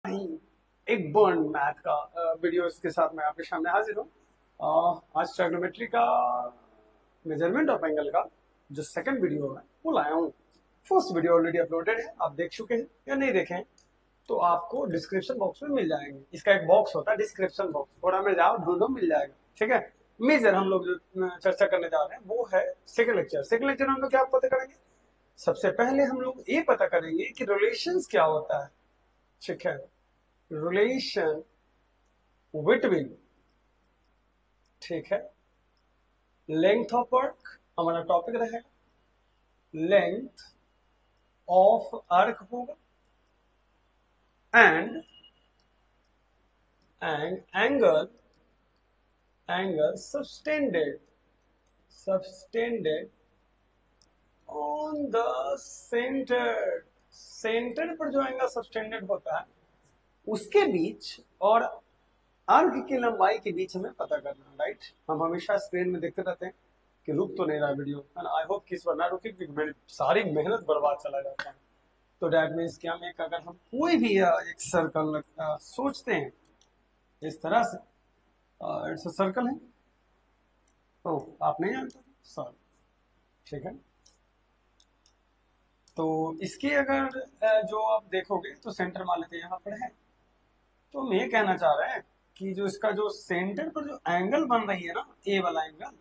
नहीं, एक burn math का वीडियोस के साथ मैं आपके सामने हाजिर हूँ। आज ट्रिग्नोमेट्री का मेजरमेंट ऑफ एंगल का जो सेकंड वीडियो है वो लाया हूँ। फर्स्ट वीडियो ऑलरेडी अपलोडेड है, आप देख चुके हैं या नहीं देखे हैं तो आपको डिस्क्रिप्शन बॉक्स में मिल जाएंगे। इसका एक बॉक्स होता है डिस्क्रिप्शन बॉक्स, थोड़ा में जाओ ढूंढो मिल जाएगा। ठीक है। मेजर हम लोग जो चर्चा करने जा रहे हैं वो है सेकंड लेक्चर। सेकंड लेक्चर हम लोग क्या पता करेंगे? सबसे पहले हम लोग ये पता करेंगे कि रिलेशंस क्या होता है। ठीक है। रिलेशन बिटवीन, ठीक है, लेंथ ऑफ आर्क हमारा टॉपिक रहेगा। लेंथ ऑफ आर्क होगा and angle, angle subtended on the centre. Centre पर जो एंगल सबटेंडेड होता है उसके बीच और आर्क की लंबाई के बीच हमें पता करना। राइट। हम हमेशा स्क्रीन में देखते रहते हैं कि रुक तो नहीं रहा वीडियो, एंड आई होप कि इस बार ना रुके क्योंकि मेरी सारी मेहनत बर्बाद चला जाता है। तो डैट मीन्स क्या, में अगर हम कोई भी एक सर्कल सोचते हैं इस तरह से, इट्स अ सर्कल है तो आप नहीं जानते सर। ठीक है। तो इसके अगर जो आप देखोगे तो सेंटर मान लेते हैं यहाँ पर है। तो हम ये कहना चाह रहे हैं कि जो इसका जो सेंटर पर जो एंगल बन रही है ना, ए वाला एंगल,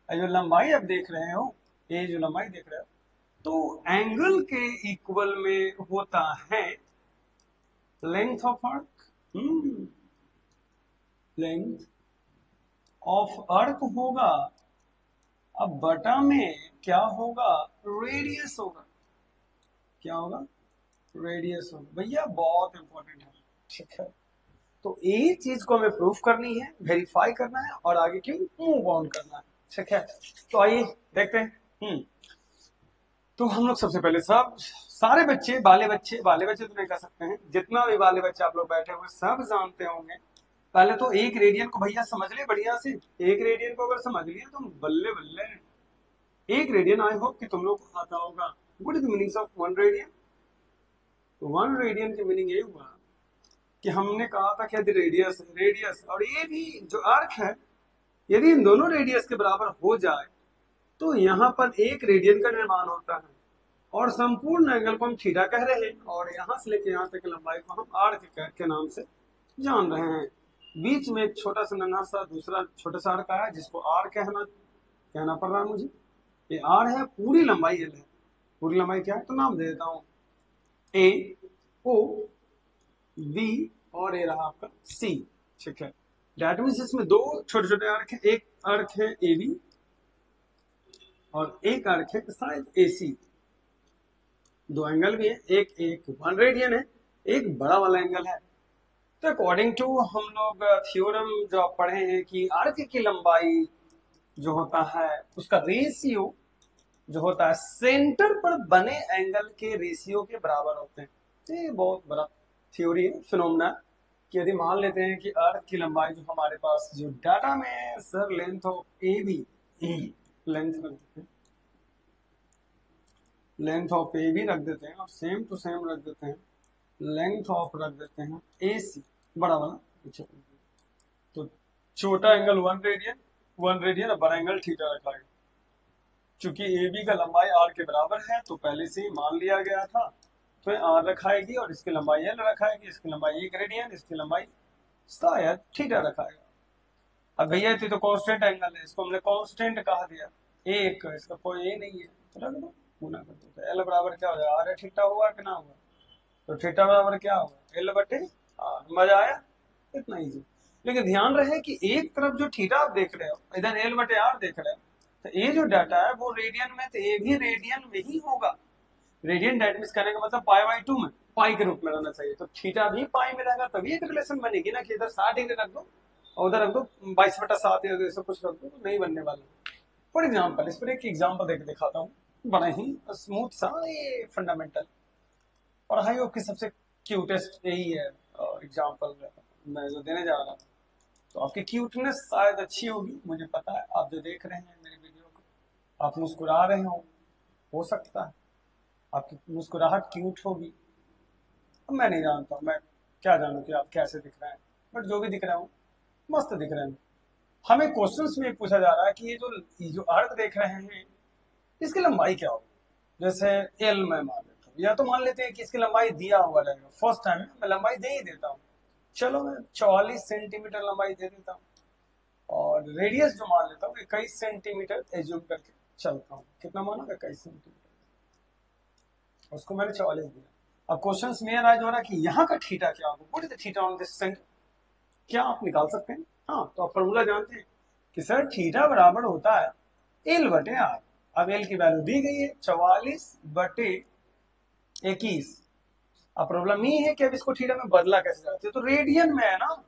जो लंबाई आप देख रहे हो, ये जो लंबाई देख रहे हो, तो एंगल के इक्वल में होता है length of arc. Length of arc होगा, अब बटा में क्या होगा, रेडियस होगा। क्या होगा? रेडियस होगा। भैया बहुत इंपॉर्टेंट है। ठीक है। तो यही चीज को हमें प्रूफ करनी है, वेरीफाई करना है और आगे की मूव ऑन करना है। ठीक है। तो आइए देखते हैं। तो हम लोग सबसे पहले सब सारे बच्चे, बाले बच्चे तो नहीं कर सकते हैं, जितना भी बाले बच्चे आप लोग बैठे हुए सब जानते होंगे। पहले तो एक रेडियन को भैया समझ ले बढ़िया से। एक रेडियन को अगर समझ लिए तो बल्ले बल्ले। एक रेडियन, आई होप कि तुम लोग को आता होगा। What is the meaning of one radian? तो वन रेडियन की मीनिंग ये हुआ कि हमने कहा था कि यदि रेडियस रेडियस और ये भी जो आर्क है, यदि इन दोनों रेडियस के बराबर हो जाए तो यहाँ पर एक रेडियन का निर्माण होता है और संपूर्ण एंगल को हम थीटा कह रहे हैं और यहाँ से लेकर यहाँ तक की लंबाई को हम आर्क के नाम से जान रहे हैं। बीच में एक छोटा सा नन्हा सा दूसरा छोटा सा आर्क है जिसको आर कहना पड़ रहा है मुझे। ये आर है, पूरी लंबाई एल है। पूरी लंबाई क्या है तो नाम दे देता हूँ ए, ओ, बी और ये रहा आपका सी। ठीक है। डेट मीन्स इसमें दो छोटे छोटे आर्क है, एक आर्क है ए बी और एक आर्क है शायद ए सी। दो एंगल भी है, एक एक वन रेडियन है, एक बड़ा वाला एंगल है। तो अकॉर्डिंग टू हम लोग थ्योरम जो आप पढ़े हैं कि आर्क की लंबाई जो होता है उसका रेशियो जो होता है सेंटर पर बने एंगल के रेशियो के बराबर होते हैं। तो ये बहुत बड़ा थ्योरी है, फिनोमेना, कि यदि मान लेते हैं कि अर्थ की लंबाई जो हमारे पास जो डाटा में है, sir length of A B, length रख देते हैं, लेंथ ऑफ ए बी रख देते हैं और सेम टू सेम रख देते हैं, लेंथ ऑफ रख देते हैं ए सी, बड़ा वाला पीछे। तो छोटा एंगल वन रेडियन और बड़ा एंगल थीटा रखा है। चूंकि ए बी का लंबाई आर के बराबर है तो पहले से ही मान लिया गया था, तो आर रखाएगी और इसकी लंबाई एल रखाएगी, इसकी लंबाई एक रेडियन, इसकी लंबाई शायद थीटा रखाएगा। अब भैया ये तो कांस्टेंट एंगल है, इसको हमने कांस्टेंट कहा दिया, एक इसका कोई ए नहीं है तो रख दो, गुना कर दो। तो एल बराबर क्या हो जाएगा, आर थीटा हुआ कि ना हुआ? तो थीटा बराबर क्या होगा, एल बटे आर। मजा आया? इतना इजी। लेकिन ध्यान रहे कि एक तरफ जो थीटा आप देख रहे हो, इधर एल बटे आर देख रहे हो, तो ये जो डाटा है वो रेडियन में, तो ये भी रेडियन में ही होगा। रेडियन डेट मीन करने का मतलब पाई बाई टू में, पाई के रूप में रहना चाहिए। तो थीटा भी पाई में रहेगा तभी एक रिलेशन बनेगी ना कि इधर 60 डिग्री रख दो और उधर रख दो 22/7 या ऐसा कुछ रख दो, तो नहीं बनने वाला। फॉर एग्जाम्पल, इस पर एक एग्जाम्पल देख दिखाता हूँ, बड़ा ही स्मूथ सा ये फंडामेंटल पढ़ाइयों की सबसे क्यूटेस्ट यही है एग्जाम्पल मैं जो देने जा रहा हूँ। तो आपकी क्यूटनेस शायद अच्छी होगी, मुझे पता है। आप जो देख रहे हैं मेरी वीडियो को, आप मुस्कुरा रहे हो सकता है आपकी मुस्कुराहट क्यूट होगी। अब मैं नहीं जानता, मैं क्या जानू कि आप कैसे दिख रहे हैं, बट जो भी दिख रहा हूँ मस्त दिख रहे हैं। हमें क्वेश्चंस में पूछा जा रहा है कि ये जो अर्थ देख रहे हैं इसकी लंबाई क्या होगी। जैसे एल में मान लेता हूँ, या तो मान लेते हैं कि इसकी लंबाई दिया हुआ रहेगा, फर्स्ट टाइम मैं लंबाई दे ही देता हूँ। चलो मैं 44 सेंटीमीटर लंबाई दे देता हूँ, और रेडियस जो मान लेता हूँ 21 सेंटीमीटर एज्यूम करके चलता हूँ। कितना माना, 21 सेंटीमीटर, उसको मैंने 44 दिया। अब क्वेश्चन में राइज हो रहा है कि यहाँ का थीटा क्या होगा, what is the theta on this centre, क्या आप निकाल सकते हैं। हाँ, तो आप फॉर्मूला जानते हैं कि सर थीटा बराबर होता है एल बटे आर। अब एल की वैल्यू दी गई है 44/21। अब प्रॉब्लम ये है कि अब इसको थीटा में बदला कैसे जाते हैं, तो रेडियन में है ना।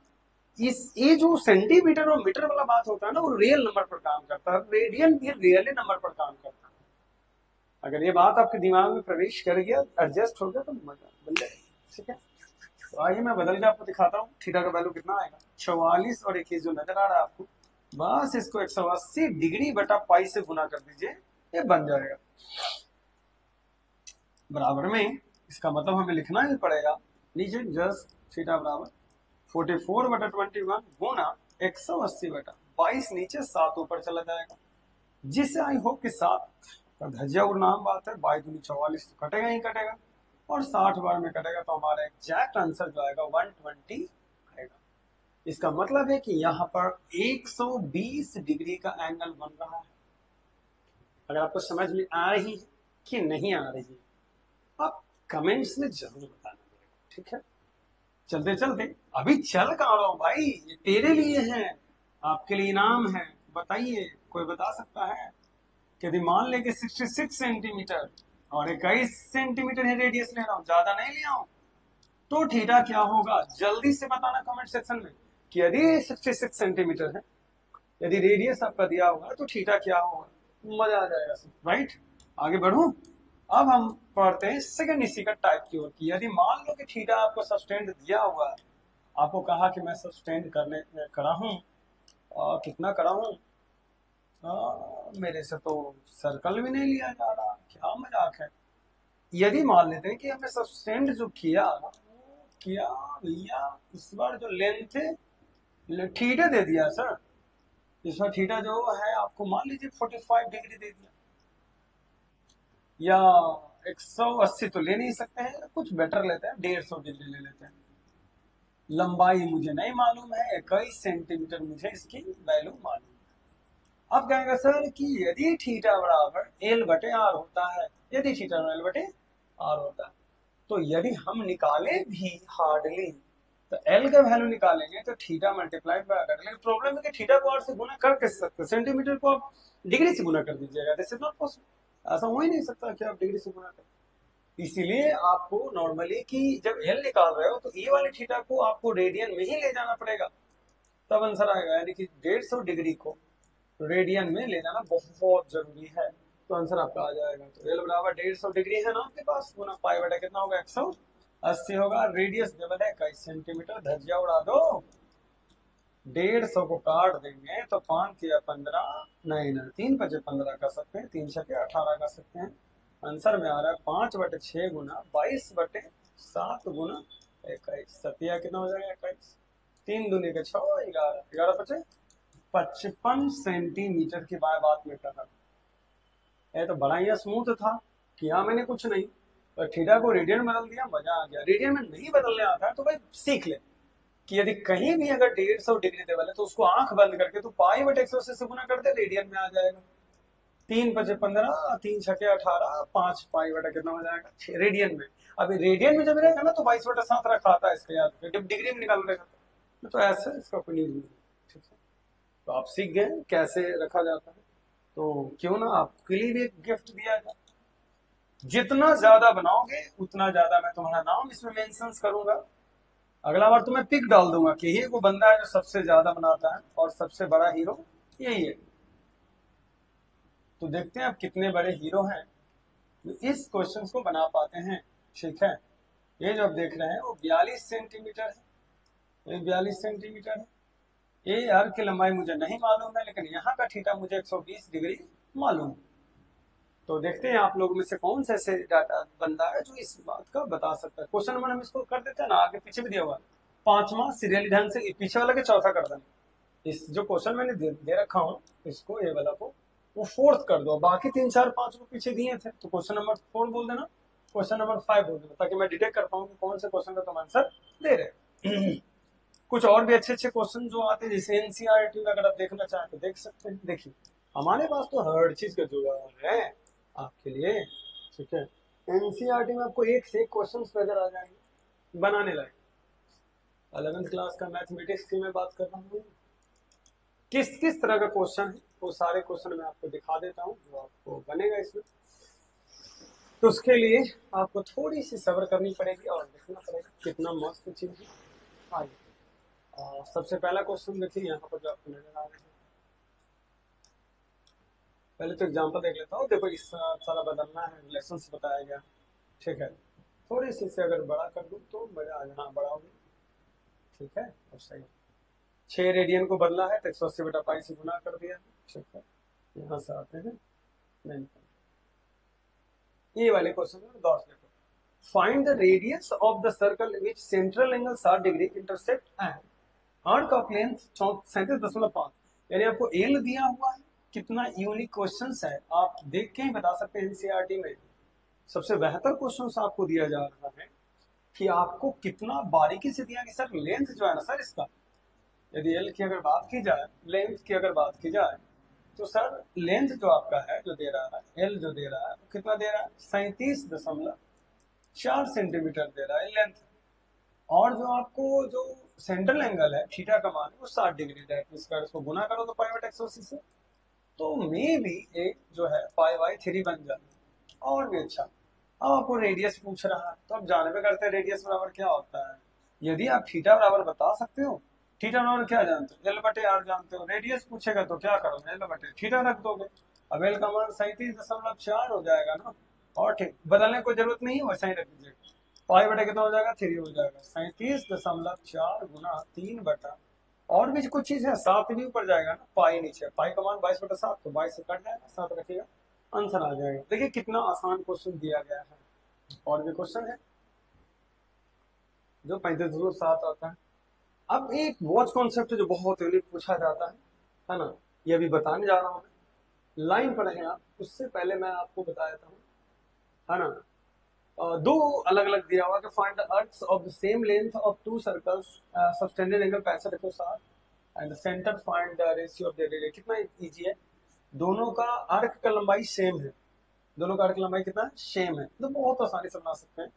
इस ये जो सेंटीमीटर और मीटर वाला बात होता है ना, वो रियल नंबर पर काम करता है, रेडियन भी रियली नंबर पर काम करता है। अगर ये बात आपके दिमाग में प्रवेश कर गया, एडजस्ट हो गया, तो मजा बन जाएगा। ठीक है, तो आइए मैं बदल के आपको दिखाता हूँ थीटा का वैल्यू कितना आएगा। 44 और 21 जो नजर आ रहा है आपको, बस इसको 180 डिग्री बटा पाई से गुना कर दीजिए, ये बन जाएगा। बराबर में इसका मतलब हमें लिखना ही पड़ेगा नीचे जस्ट थीटा बराबर 44/21 गुना 180/22, नीचे 7 ऊपर चला जाएगा, जिससे आई होप कि 7 का धज्जिया नाम बात है, 22×44 तो कटेगा ही कटेगा, और 60 बार में कटेगा, तो हमारा एग्जैक्ट आंसर जो आएगा 120 आएगा। इसका मतलब है कि यहाँ पर 120 डिग्री का एंगल बन रहा है। अगर आपको समझ में आ रही है कि नहीं आ रही है, आप कमेंट्स में जरूर बताना मेरे को, ठीक है। चलते चलते, अभी चल कहाँ रहा हूं भाई, ये तेरे लिए है, आपके लिए इनाम है। बताइए, कोई बता सकता है कि यदि मान लें कि 66 सेंटीमीटर और 21 सेंटीमीटर है रेडियस ले रहा हूं, ज्यादा नहीं लिया हूं, तो थीटा क्या होगा, जल्दी से बताना कमेंट सेक्शन में कि यदि 66 सेंटीमीटर है, यदि रेडियस आपका दिया होगा, तो थीटा क्या होगा। मजा आ जाएगा, राइट। आगे बढ़ू, अब हम पढ़ते हैं सेकंड इसी का टाइप की ओर की। यदि मान लो कि थीटा आपको सब्सटेंड दिया हुआ है, आपको कहा कि मैं सब्सटेंड करने करा हूं, कितना करा हूं, मेरे से तो सर्कल भी नहीं लिया जा रहा, क्या मजाक है। यदि मान लेते हैं कि हमने सब्सटेंड जो किया किया भैया, इस बार जो लेंथ है थीटा दे दिया सर, इसमें थीटा जो है आपको मान लीजिए 45 डिग्री दे दिया, या 180 तो ले नहीं सकते हैं, कुछ बेटर लेते हैं, 150 डिग्री ले लेते हैं। लंबाई मुझे नहीं मालूम है, 21 सेंटीमीटर मुझे इसकी वैल्यू मालूम है। अब कहेंगे सर कि यदि थीटा बराबर एल बटे आर होता है, यदि थीटा एल बटे आर होता है, तो यदि हम निकाले भी हार्डली, तो एल का वैल्यू निकालेंगे तो थीटा मल्टीप्लाइड बाय आर। लेकिन प्रॉब्लम है कि थीटा को आर से गुना कर कैसे सकते, सेंटीमीटर को आप डिग्री से गुना कर दीजिएगा, दिस इज नॉट पॉसिबल, ऐसा हो ही नहीं सकता कि आप डिग्री से गुना करें। इसीलिए आपको नॉर्मली कि जब एल निकाल रहे हो तो ए वाले थीटा को आपको रेडियन में ही ले जाना पड़ेगा, तब आंसर आएगा। यानी कि 150 डिग्री को रेडियन में ले जाना बहुत जरूरी है, तो आंसर आपका आ जाएगा। तो एल बराबर 150 डिग्री है ना आपके पास, गुना पाई बटा कितना होगा, 180 होगा। रेडियस देवल है 21 सेंटीमीटर, धज्जिया उड़ा दो, 150 को काट देंगे तो 5 या 15, नहीं नहीं 3×5 = 15 कर सकते हैं, 3×6 = 18 कर सकते हैं। आंसर में आ रहा है 5/6 गुना 22/7 गुना 21, सतिया कितना हो जाएगा 21, 3×2 = 6, 11, 11×5 = 55 सेंटीमीटर की बात में कर रहा। ये तो बड़ा ही स्मूथ था, किया मैंने कुछ नहीं, तो थीटा को रेडियन बदल दिया, मजा आ गया। रेडियन में नहीं बदलने आता है तो भाई सीख ले कि यदि कहीं भी अगर 150 डिग्री देवल है, तो उसको आंख बंद करके तो पाई/180 से गुना कर दे, रेडियन में आ जाएगा। 3×5 = 15, 3×6 = 18, 5 पाई/, कितना हो जाएगा 6 रेडियन में। अभी रेडियन में जब रहेगा ना तो 22/7 रखा आता है, इसका याद जब डिग्री में निकाल देगा तो ऐसे इसका कोई न्यूज नहीं। ठीक है, तो आप सीख गए कैसे रखा जाता है, तो क्यों ना आपके लिए भी एक गिफ्ट दिया जाए। जितना ज्यादा बनाओगे उतना ज्यादा मैं तुम्हारा नाम इसमें मेंशन करूंगा। अगला बार तो मैं पिक डाल दूंगा कि ये वो बंदा है जो सबसे ज्यादा बनाता है, और सबसे बड़ा हीरो यही है। तो देखते हैं अब कितने बड़े हीरो हैं जो इस क्वेश्चन को बना पाते हैं। ठीक है, ये जो आप देख रहे हैं वो 42 सेंटीमीटर है, ये 42 सेंटीमीटर है। ये अर्क की लंबाई मुझे नहीं मालूम है, लेकिन यहाँ का थीटा मुझे 120 डिग्री मालूम है। तो देखते हैं आप लोगों में से कौन सा ऐसे डाटा बंदा है जो इस बात का बता सकता है। क्वेश्चन नंबर हम इसको कर देते हैं ना, आगे पीछे भी दिया हुआ है। पांचवा सीरियली ढंग से पीछे वाला के चौथा कर देना। इस जो क्वेश्चन मैंने दे रखा हूँ इसको, ये वाला को वो फोर्थ कर दो। बाकी 3 4 5 को पीछे दिए थे, तो क्वेश्चन नंबर 4 बोल देना, क्वेश्चन नंबर 5 बोल देना, ताकि मैं डिटेक्ट कर पाऊँ कि कौन से क्वेश्चन का तुम आंसर दे रहे हो। कुछ और भी अच्छे अच्छे क्वेश्चन जो आते हैं, जैसे एनसीईआरटी में अगर आप देखना चाहें तो देख सकते हैं। देखिए हमारे पास तो हर चीज का जुगाड़ है आपके लिए, ठीक है। एनसीईआरटी में आपको एक से एक क्वेश्चन नजर आ जाएंगे बनाने लायक। 11th क्लास का मैथमेटिक्स की मैं बात कर रहा हूँ। किस किस तरह का क्वेश्चन है वो सारे क्वेश्चन मैं आपको दिखा देता हूँ जो आपको बनेगा इसमें। तो उसके लिए आपको थोड़ी सी सब्र करनी पड़ेगी और देखना पड़ेगा कितना मस्त चीज है। आइए सबसे पहला क्वेश्चन देखिए यहाँ पर जो आपको नजर आ रहा है। पहले तो एग्जांपल देख लेता हूँ। देखो इस सारा बदलना है, रिलेशंस बताया गया, ठीक है। थोड़ी सी से अगर बड़ा कर दूं तो मजा आ जाना, बड़ा होगी, ठीक है। और सही 6 रेडियन को बदला है तो 180 बटा पाई से गुना कर दिया, ठीक है। यहाँ से आते हैं नहीं, ये वाले क्वेश्चन में गौर से देखो। Find the radius of the circle which central angle 60 degree intersect and arc of length 37.5। यानी आपको एल दिया हुआ है। कितना यूनिक क्वेश्चंस है, आप देख के ही बता सकते हैं। एनसीईआरटी में सबसे बेहतर क्वेश्चंस आपको दिया जा रहा है कि आपको कितना बारीकी से दिया कि सर लेंथ जो है ना सर इसका, यदि एल की अगर बात की जाए, लेंथ की अगर बात की जाए, तो सर लेंथ जो आपका है जो दे रहा है, एल जो दे रहा है कितना दे रहा है, 37.4 सेंटीमीटर दे रहा है लेंथ। और जो आपको जो सेंट्रल एंगल है थीटा का मान वो 60 डिग्री है। इसको गुना करो तो पाई बटा 180 से, तो मे भी एक जो है पाई बाई 3 बन जाए। और भी अच्छा, अब आपको रेडियस पूछ रहा है तो आप जानबे करते हैं रेडियस बराबर क्या होता है। यदि आप थीटा बराबर बता सकते हो, थीटा बराबर क्या जानते हो, एल बटे आर जानते हो। रेडियस पूछेगा तो क्या करोगे, एल बटे थीटा रख दोगे। अब एल का मान 37.4 हो जाएगा ना। और ठीक बदलने को जरूरत नहीं है, वैसा ही रख दीजिएगा। पाई बटा कितना हो जाएगा, 3 हो जाएगा। 37.4 गुना 3 बटा, और भी कुछ चीज है, 7 भी ऊपर जाएगा ना, पाई नीचे, पाई का मान 22/7, तो 22 से कट जाएगा, 7 रखिएगा, आंसर आ जाएगा। देखिए कितना आसान क्वेश्चन दिया गया है। और भी क्वेश्चन है जो 35.7 आता है। अब एक वॉच कॉन्सेप्ट जो बहुत यूनिक पूछा जाता है ना, ये अभी बताने जा रहा हूँ। लाइन पर है आप, उससे पहले मैं आपको बता देता हूँ, है ना। दो अलग अलग दिया हुआ कि find the arcs of the same length of to circles subtended angle 65 and centre find the ratio of the radius. कितना इजी है, दोनों का आर्क का लंबाई सेम है, दोनों का आर्क लंबाई कितना सेम है, तो बहुत आसानी से बना सकते हैं।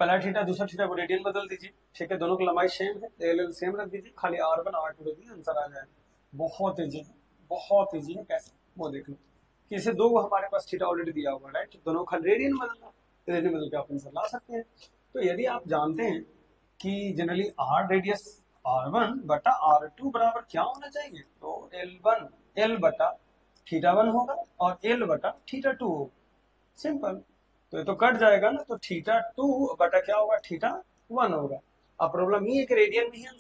पहला थीटा दूसरा थीटा को रेडियन बदल दीजिए, ठीक है। दोनों की लंबाई सेम है, एल एल सेम रख दीजिए, खाली R1 R2 रख दीजिए, आंसर आ जाएगा। बहुत इजी है, बहुत इजी है। कैसे वो देख लो कि इसे दो हमारे पास थीटा ऑलरेडी दिया हुआ है, राइट। दोनों खाली रेडियन बदलना, रेडियन बदल के आप आंसर ला सकते हैं। तो यदि आप जानते हैं कि जनरली आर रेडियस R1 बटा R2 बराबर क्या होना चाहिए, तो L1 L बटा थीटा 1 होगा और L बटा थीटा 2 होगा, सिंपल। तो ये तो कट जाएगा ना, तो थीटा 2 बटा क्या होगा, थीटा 1 होगा। अब प्रॉब्लम ये है कि रेडियन में ही आंसर